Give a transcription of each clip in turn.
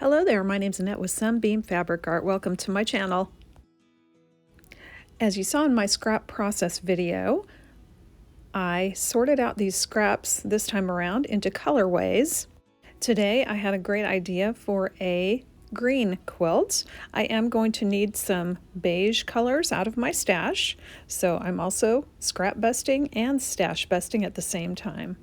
Hello there, my name's Annette with Sunbeam Fabric Art. Welcome to my channel. As you saw in my scrap process video, I sorted out these scraps this time around into colorways. Today I had a great idea for a green quilt. I am going to need some beige colors out of my stash, so I'm also scrap busting and stash busting at the same time.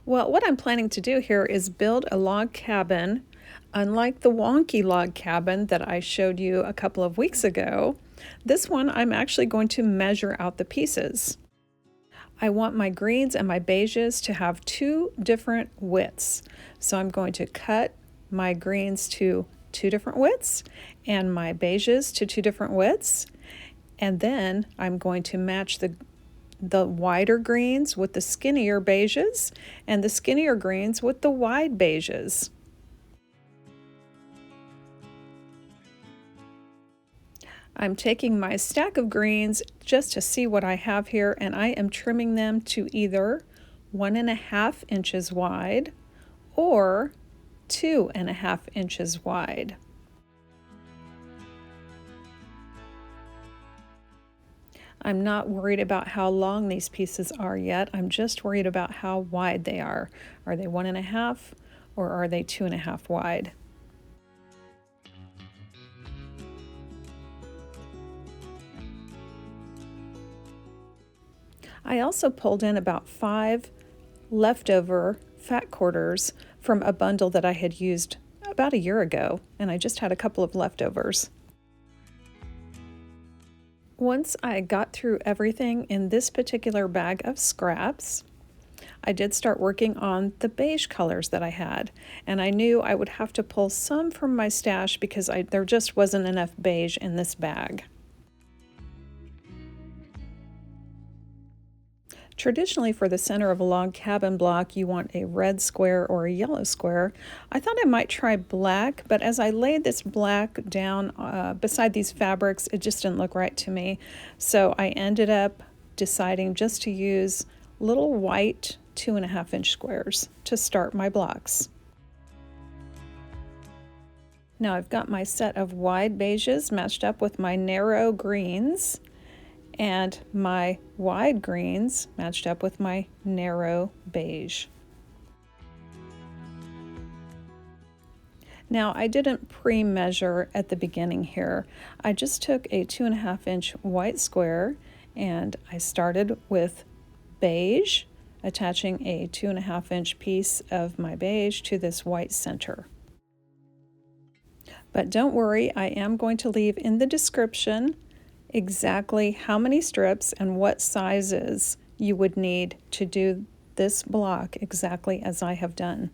Well, what I'm planning to do here is build a log cabin. Unlike the wonky log cabin that I showed you a couple of weeks ago, this one I'm actually going to measure out the pieces. I want my greens and my beiges to have two different widths. So I'm going to cut my greens to two different widths and my beiges to two different widths. And then I'm going to match the wider greens with the skinnier beiges and the skinnier greens with the wide beiges. I'm taking my stack of greens just to see what I have here, and I am trimming them to either 1.5 inches wide or 2.5 inches wide. I'm not worried about how long these pieces are yet. I'm just worried about how wide they are. Are they 1.5 or are they 2.5 wide? I also pulled in about 5 leftover fat quarters from a bundle that I had used about a year ago, and I just had a couple of leftovers. Once I got through everything in this particular bag of scraps, I did start working on the beige colors that I had, and I knew I would have to pull some from my stash because there just wasn't enough beige in this bag. Traditionally, for the center of a log cabin block, you want a red square or a yellow square. I thought I might try black, but as I laid this black down beside these fabrics, it just didn't look right to me. So I ended up deciding just to use little white 2.5 inch squares to start my blocks. Now I've got my set of wide beiges matched up with my narrow greens, and my wide greens matched up with my narrow beige. Now I didn't pre-measure at the beginning here. I just took a 2.5 inch white square and I started with beige, attaching a 2.5 inch piece of my beige to this white center. But don't worry, I am going to leave in the description exactly how many strips and what sizes you would need to do this block exactly as I have done.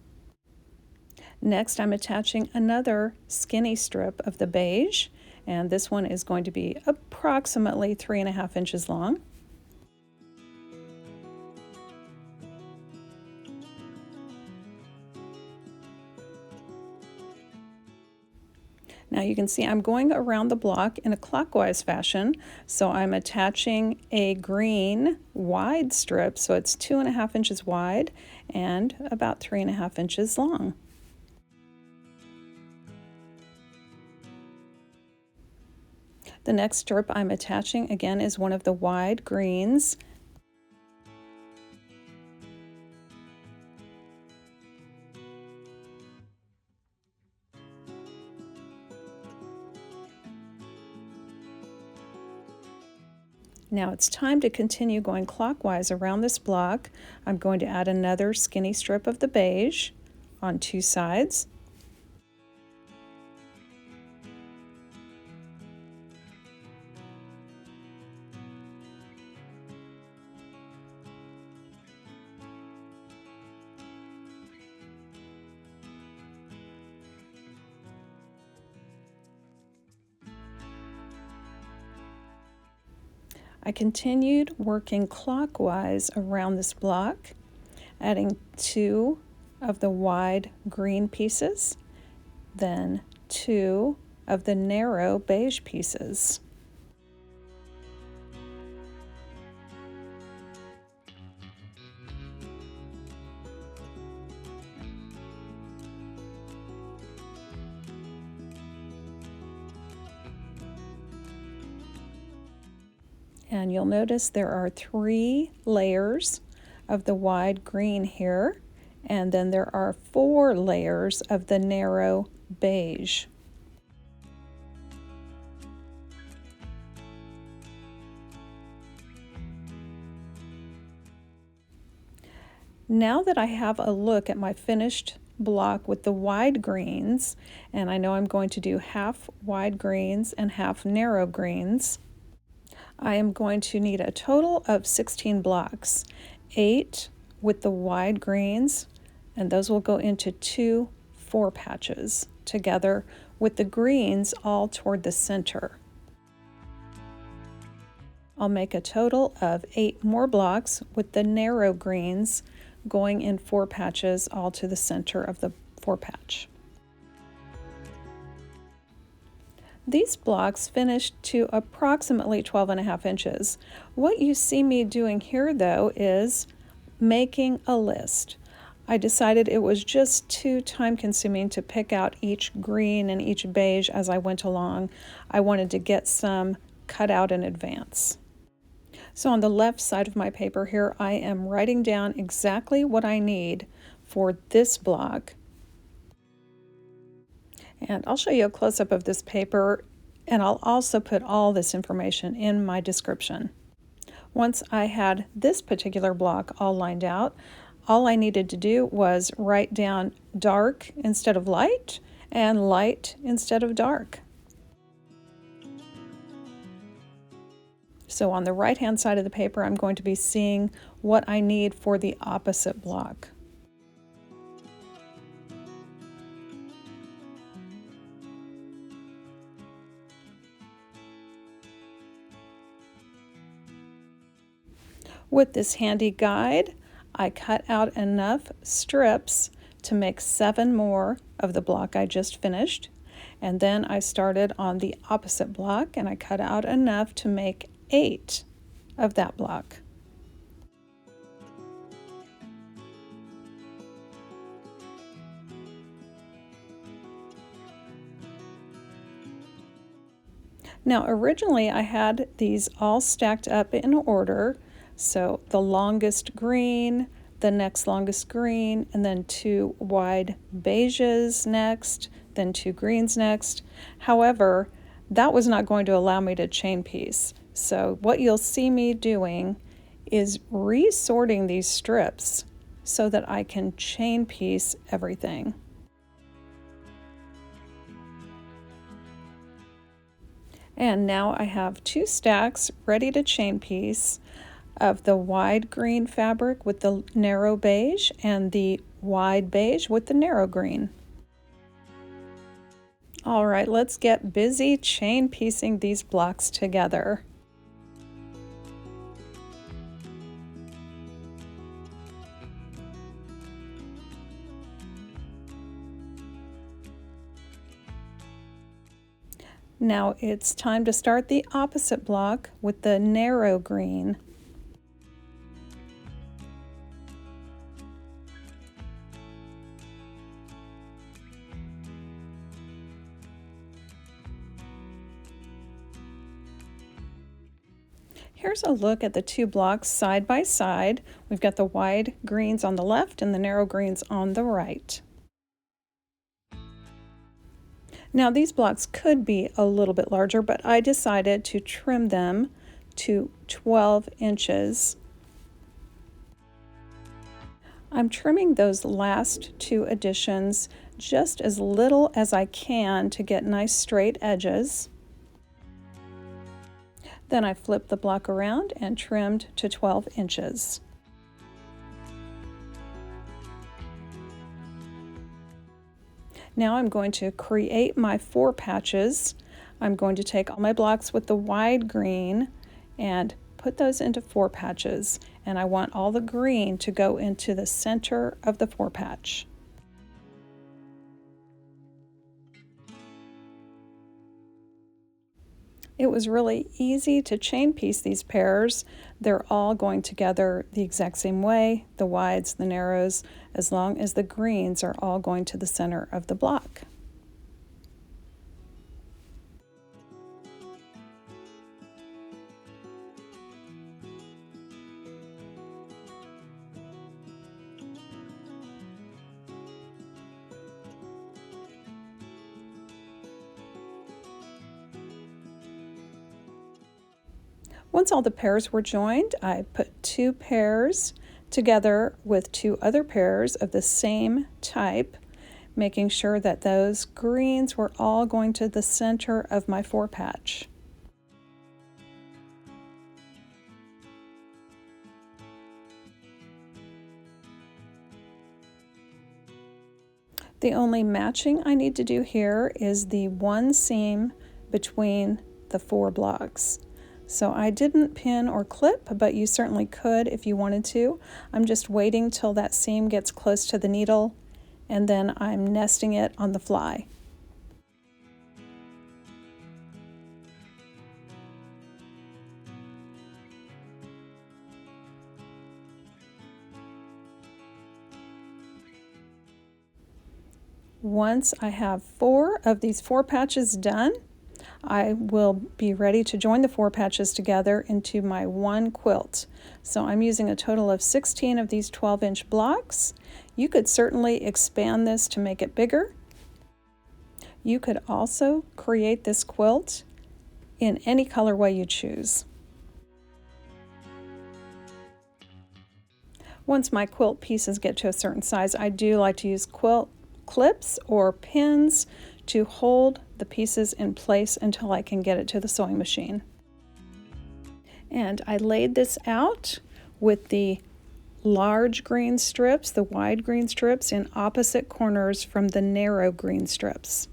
Next, I'm attaching another skinny strip of the beige, and this one is going to be approximately 3.5 inches long. Now you can see I'm going around the block in a clockwise fashion, so I'm attaching a green wide strip, so it's 2.5 inches wide and about 3.5 inches long. The next strip I'm attaching again is one of the wide greens. Now it's time to continue going clockwise around this block. I'm going to add another skinny strip of the beige on two sides. I continued working clockwise around this block, adding 2 of the wide green pieces, then 2 of the narrow beige pieces. And you'll notice there are 3 layers of the wide green here, and then there are 4 layers of the narrow beige. Now that I have a look at my finished block with the wide greens, and I know I'm going to do half wide greens and half narrow greens, I am going to need a total of 16 blocks, 8 with the wide greens, and those will go into 2 4 patches together with the greens all toward the center. I'll make a total of 8 more blocks with the narrow greens going in 4 patches all to the center of the 4 patch. These blocks finished to approximately 12.5 inches. What you see me doing here though is making a list. I decided it was just too time consuming to pick out each green and each beige as I went along. I wanted to get some cut out in advance. So on the left side of my paper here, I am writing down exactly what I need for this block. And I'll show you a close-up of this paper, and I'll also put all this information in my description. Once I had this particular block all lined out, all I needed to do was write down dark instead of light and light instead of dark. So on the right-hand side of the paper, I'm going to be seeing what I need for the opposite block. With this handy guide, I cut out enough strips to make 7 more of the block I just finished. And then I started on the opposite block and I cut out enough to make 8 of that block. Now originally I had these all stacked up in order, so the longest green, the next longest green, and then 2 wide beiges next, then 2 greens next. However, that was not going to allow me to chain piece. So what you'll see me doing is resorting these strips so that I can chain piece everything. And now I have 2 stacks ready to chain piece of the wide green fabric with the narrow beige and the wide beige with the narrow green. All right, let's get busy chain piecing these blocks together. Now it's time to start the opposite block with the narrow green. Here's a look at the 2 blocks side by side. We've got the wide greens on the left and the narrow greens on the right. Now these blocks could be a little bit larger, but I decided to trim them to 12 inches. I'm trimming those last 2 additions just as little as I can to get nice straight edges. Then I flipped the block around and trimmed to 12 inches. Now I'm going to create my 4 patches. I'm going to take all my blocks with the wide green and put those into 4 patches. And I want all the green to go into the center of the 4 patch. It was really easy to chain piece these pairs. They're all going together the exact same way, the wides, the narrows, as long as the greens are all going to the center of the block. Once all the pairs were joined, I put 2 pairs together with 2 other pairs of the same type, making sure that those greens were all going to the center of my 4 patch. The only matching I need to do here is the one seam between the 4 blocks. So I didn't pin or clip, but you certainly could if you wanted to. I'm just waiting till that seam gets close to the needle, and then I'm nesting it on the fly. Once I have 4 of these 4 patches done, I will be ready to join the 4 patches together into my one quilt. So I'm using a total of 16 of these 12-inch blocks. You could certainly expand this to make it bigger. You could also create this quilt in any colorway you choose. Once my quilt pieces get to a certain size, I do like to use quilt clips or pins to hold the pieces in place until I can get it to the sewing machine. And I laid this out with the large green strips, the wide green strips, in opposite corners from the narrow green strips.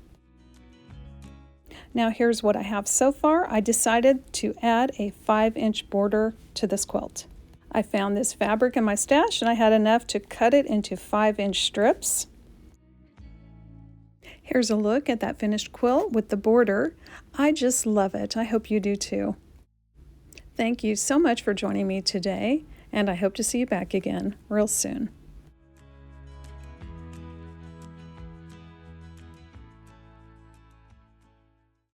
Now here's what I have so far. I decided to add a 5-inch border to this quilt. I found this fabric in my stash and I had enough to cut it into 5-inch strips. Here's a look at that finished quilt with the border. I just love it. I hope you do too. Thank you so much for joining me today, and I hope to see you back again real soon.